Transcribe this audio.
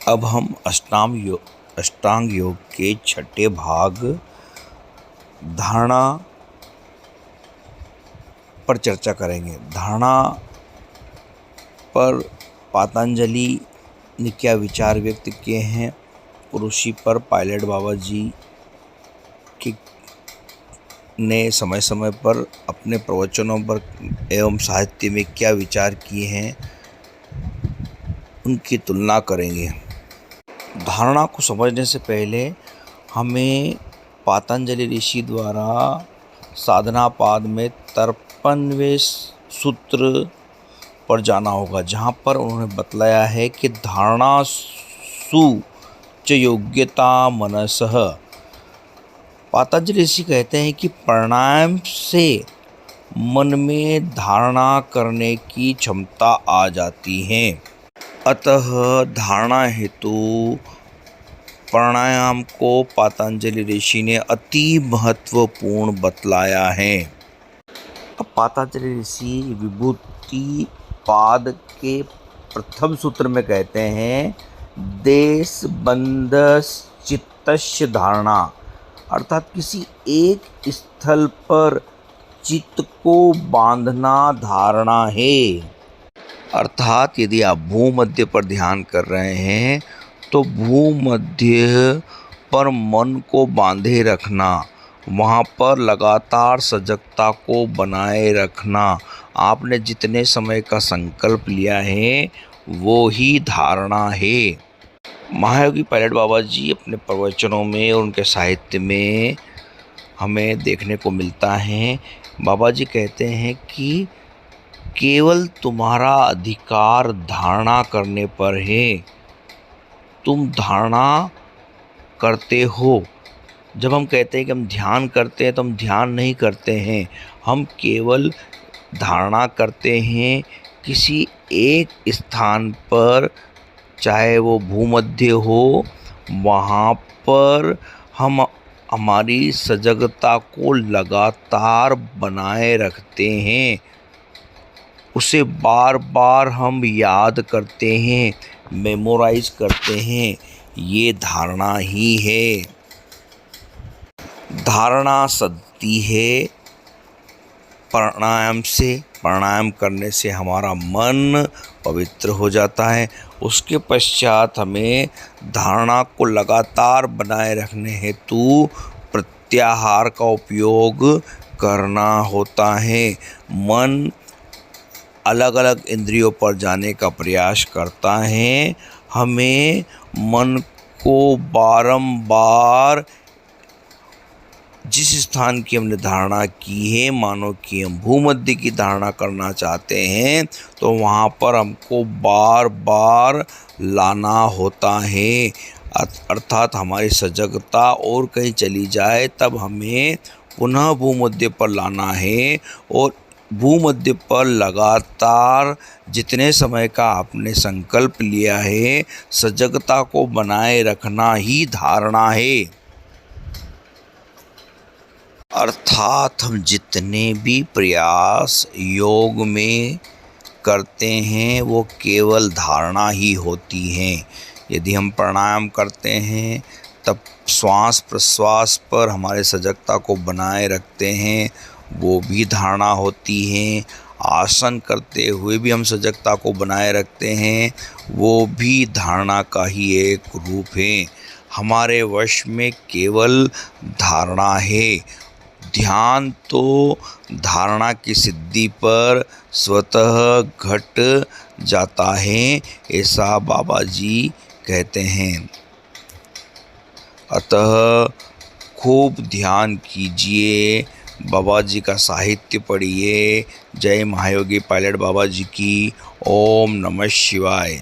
अब हम अष्टांग योग के छठे भाग धारणा पर चर्चा करेंगे। धारणा पर पतंजलि ने क्या विचार व्यक्त किए हैं, ऋषि पर पायलट बाबा जी ने समय समय पर अपने प्रवचनों पर एवं साहित्य में क्या विचार किए हैं, उनकी तुलना करेंगे। धारणा को समझने से पहले हमें पतंजलि ऋषि द्वारा साधनापाद में 53वें सूत्र पर जाना होगा, जहाँ पर उन्होंने बतलाया है कि धारणा सु च योग्यता मनसः। पतंजलि ऋषि कहते हैं कि प्राणायाम से मन में धारणा करने की क्षमता आ जाती है। अतः धारणा हेतु प्राणायाम को पतंजलि ऋषि ने अति महत्वपूर्ण बतलाया है। अब पतंजलि ऋषि विभूति पाद के प्रथम सूत्र में कहते हैं देश बंधस चित्तस्य धारणा, अर्थात किसी एक स्थल पर चित्त को बांधना धारणा है। अर्थात यदि आप भूमध्य पर ध्यान कर रहे हैं तो भूमध्य पर मन को बांधे रखना, वहाँ पर लगातार सजगता को बनाए रखना, आपने जितने समय का संकल्प लिया है वो ही धारणा है। महायोगी पायलट बाबा जी अपने प्रवचनों में और उनके साहित्य में हमें देखने को मिलता है। बाबा जी कहते हैं कि केवल तुम्हारा अधिकार धारणा करने पर है। तुम धारणा करते हो। जब हम कहते हैं कि हम ध्यान करते हैं तो हम ध्यान नहीं करते हैं, हम केवल धारणा करते हैं किसी एक स्थान पर, चाहे वो भूमध्य हो, वहाँ पर हम हमारी सजगता को लगातार बनाए रखते हैं, उसे बार बार हम याद करते हैं, मेमोराइज करते हैं। ये धारणा ही है। धारणा सदती है प्राणायाम से। प्राणायाम करने से हमारा मन पवित्र हो जाता है। उसके पश्चात हमें धारणा को लगातार बनाए रखने हेतु प्रत्याहार का उपयोग करना होता है। मन अलग अलग इंद्रियों पर जाने का प्रयास करता है। हमें मन को बारंबार जिस स्थान की हमने धारणा की है, मानो कि हम भूमध्य की धारणा करना चाहते हैं, तो वहाँ पर हमको बार बार लाना होता है। अर्थात हमारी सजगता और कहीं चली जाए तब हमें पुनः भूमध्य पर लाना है, और भूमध्य पर लगातार जितने समय का आपने संकल्प लिया है, सजगता को बनाए रखना ही धारणा है। अर्थात हम जितने भी प्रयास योग में करते हैं वो केवल धारणा ही होती हैं। यदि हम प्राणायाम करते हैं तब श्वास प्रश्वास पर हमारे सजगता को बनाए रखते हैं, वो भी धारणा होती है। आसन करते हुए भी हम सजगता को बनाए रखते हैं, वो भी धारणा का ही एक रूप है। हमारे वश में केवल धारणा है। ध्यान तो धारणा की सिद्धि पर स्वतः घट जाता है, ऐसा बाबा जी कहते हैं। अतः खूब ध्यान कीजिए, बाबा जी का साहित्य पढ़िए। जय महायोगी पायलट बाबा जी की। ओम नमः शिवाय।